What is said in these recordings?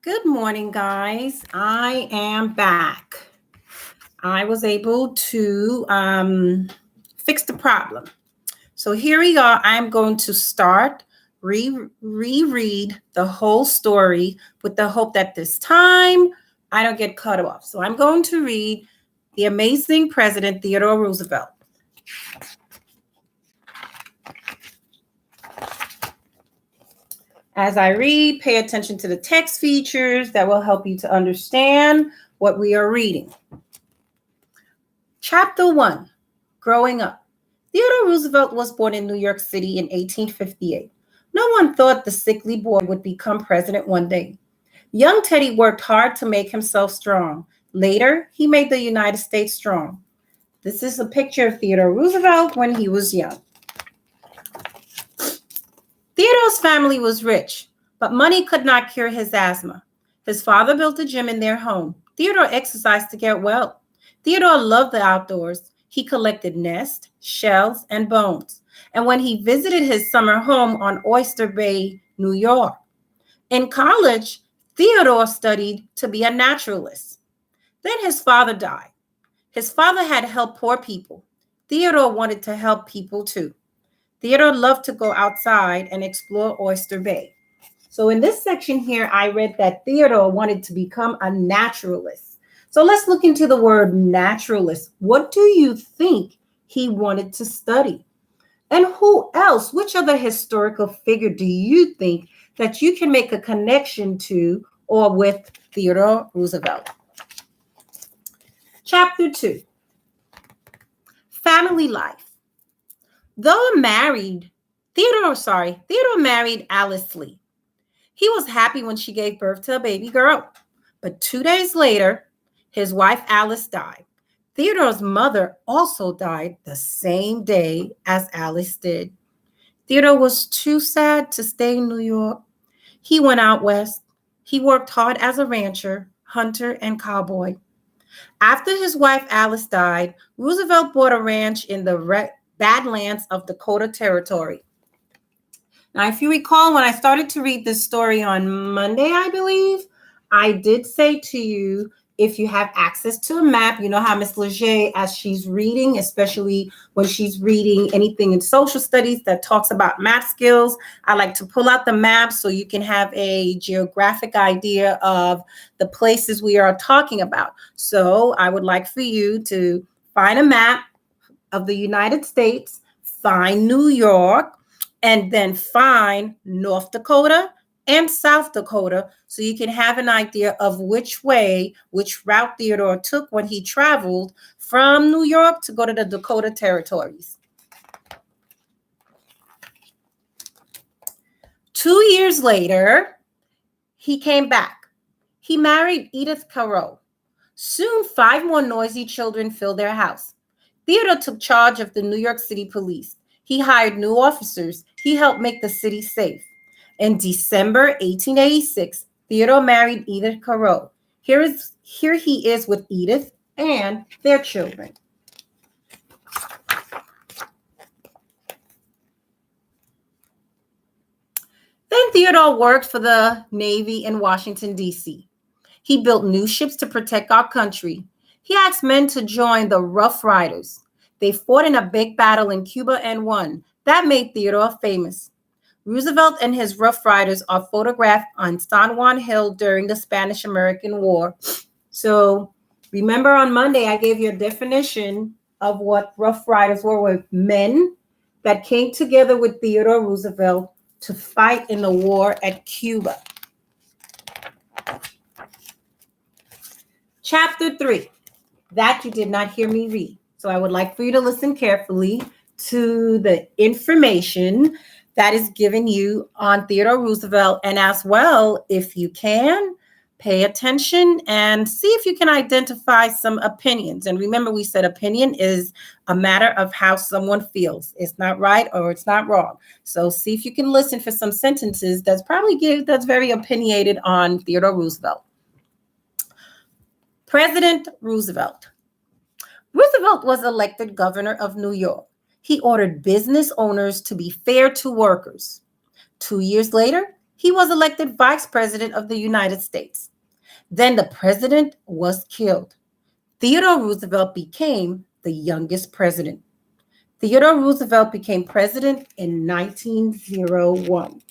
Good morning, guys. I am back. I was able to fix the problem. So here we are. I'm going to start reread the whole story with the hope that this time I don't get cut off. So I'm going to read The Amazing President Theodore Roosevelt. As I read, pay attention to the text features that will help you to understand what we are reading. Chapter 1, Growing Up. Theodore Roosevelt was born in New York City in 1858. No one thought the sickly boy would become president one day. Young Teddy worked hard to make himself strong. Later, he made the United States strong. This is a picture of Theodore Roosevelt when he was young. Theodore's family was rich, but money could not cure his asthma. His father built a gym in their home. Theodore exercised to get well. Theodore loved the outdoors. He collected nests, shells, and bones. And when he visited his summer home on Oyster Bay, New York. In college, Theodore studied to be a naturalist. Then his father died. His father had helped poor people. Theodore wanted to help people too. Theodore loved to go outside and explore Oyster Bay. So in this section here, I read that Theodore wanted to become a naturalist. So let's look into the word naturalist. What do you think he wanted to study? And who else? Which other historical figure do you think that you can make a connection to or with Theodore Roosevelt? Chapter 2, Family Life. Theodore married Alice Lee. He was happy when she gave birth to a baby girl. But 2 days later, his wife Alice died. Theodore's mother also died the same day as Alice did. Theodore was too sad to stay in New York. He went out west. He worked hard as a rancher, hunter, and cowboy. After his wife Alice died, Roosevelt bought a ranch in the Badlands of Dakota Territory. Now, if you recall, when I started to read this story on Monday, I believe, I did say to you, if you have access to a map, you know how Ms. Leger, as she's reading, especially when she's reading anything in social studies that talks about map skills, I like to pull out the map so you can have a geographic idea of the places we are talking about. So I would like for you to find a map of the United States, find New York, and then find North Dakota and South Dakota, so you can have an idea of which route Theodore took when he traveled from New York to go to the Dakota territories. 2 years later, he came back. He married Edith Carow. Soon, 5 more noisy children filled their house. Theodore took charge of the New York City police. He hired new officers. He helped make the city safe. In December 1886, Theodore married Edith Carow. Here he is with Edith and their children. Then Theodore worked for the Navy in Washington, D.C. He built new ships to protect our country. He asked men to join the Rough Riders. They fought in a big battle in Cuba and won. That made Theodore famous. Roosevelt and his Rough Riders are photographed on San Juan Hill during the Spanish-American War. So remember on Monday, I gave you a definition of what Rough Riders were men that came together with Theodore Roosevelt to fight in the war at Cuba. Chapter 3, that you did not hear me read. So I would like for you to listen carefully to the information that is given you on Theodore Roosevelt, and as well, if you can, pay attention and see if you can identify some opinions. And remember, we said opinion is a matter of how someone feels. It's not right or it's not wrong. So see if you can listen for some sentences that's very opinionated on Theodore Roosevelt. President Roosevelt. Roosevelt was elected governor of New York. He ordered business owners to be fair to workers. 2 years later, he was elected vice president of the United States. Then the president was killed. Theodore Roosevelt became the youngest president. Theodore Roosevelt became president in 1901.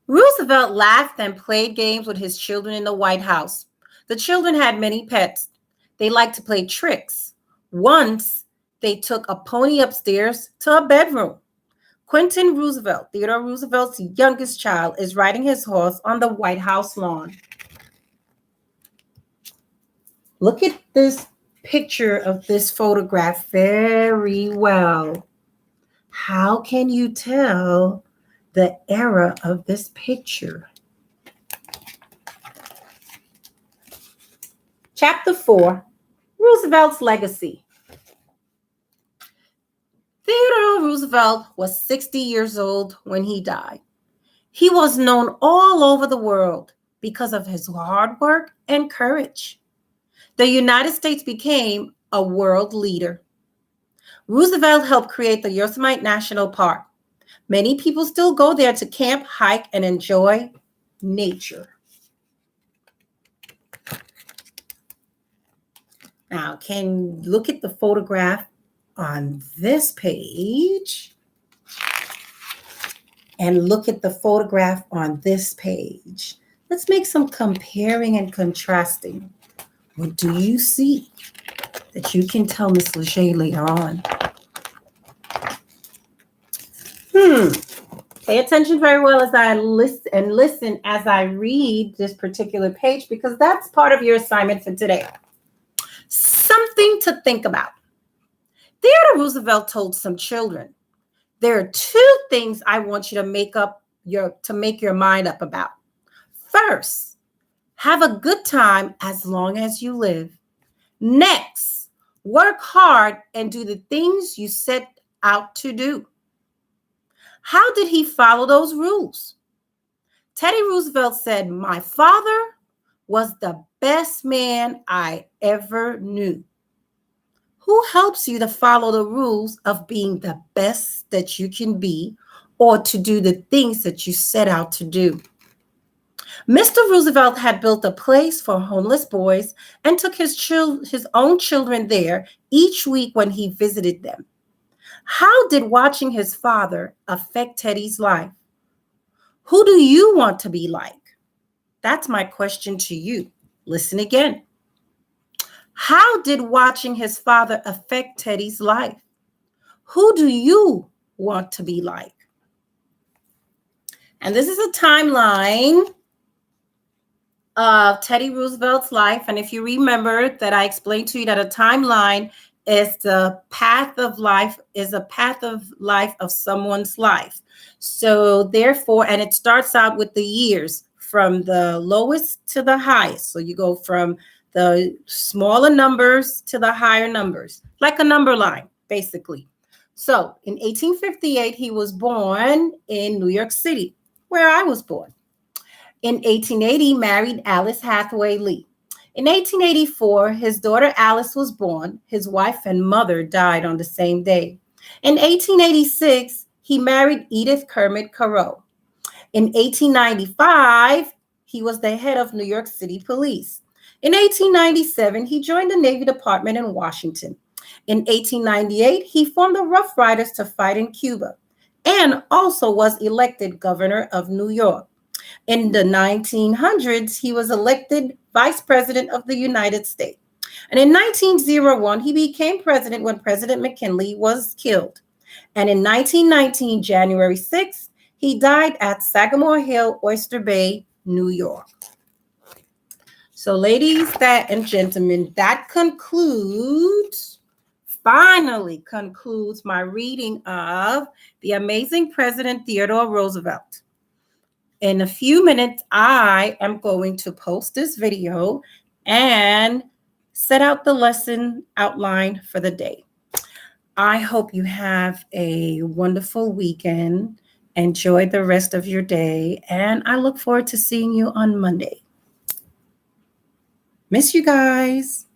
Roosevelt laughed and played games with his children in the White House. The children had many pets. They liked to play tricks. Once, they took a pony upstairs to a bedroom. Quentin Roosevelt, Theodore Roosevelt's youngest child, is riding his horse on the White House lawn. Look at this picture of this photograph very well. How can you tell the era of this picture? Chapter 4, Roosevelt's legacy. Theodore Roosevelt was 60 years old when he died. He was known all over the world because of his hard work and courage. The United States became a world leader. Roosevelt helped create the Yosemite National Park. Many people still go there to camp, hike, and enjoy nature. Now, can you look at the photograph on this page and look at the photograph on this page. Let's make some comparing and contrasting. What do you see that you can tell Miss Lachey later on? Pay attention very well as I listen as I read this particular page, because that's part of your assignment for today. Something to think about. Theodore Roosevelt told some children, there are two things I want you to make your mind up about. First, have a good time as long as you live. Next, work hard and do the things you set out to do. How did he follow those rules? Teddy Roosevelt said, my father was the best man I ever knew. Who helps you to follow the rules of being the best that you can be, or to do the things that you set out to do? Mr. Roosevelt had built a place for homeless boys and took his own children there each week when he visited them. How did watching his father affect Teddy's life? Who do you want to be like? That's my question to you. Listen again. How did watching his father affect Teddy's life? Who do you want to be like? And this is a timeline of Teddy Roosevelt's life. And if you remember that I explained to you that a timeline is the path of life, of someone's life. So therefore, and it starts out with the years from the lowest to the highest. So you go from the smaller numbers to the higher numbers, like a number line, basically. So in 1858, he was born in New York City, where I was born. In 1880, married Alice Hathaway Lee. In 1884, his daughter Alice was born. His wife and mother died on the same day. In 1886, he married Edith Kermit Carew. In 1895, he was the head of New York City Police. In 1897, he joined the Navy Department in Washington. In 1898, he formed the Rough Riders to fight in Cuba and also was elected governor of New York. In the 1900s, he was elected vice president of the United States. And in 1901, he became president when President McKinley was killed. And in 1919, January 6th, he died at Sagamore Hill, Oyster Bay, New York. So ladies and gentlemen, that finally concludes my reading of The Amazing President Theodore Roosevelt. In a few minutes, I am going to post this video and set out the lesson outline for the day. I hope you have a wonderful weekend. Enjoy the rest of your day, and I look forward to seeing you on Monday. Miss you guys.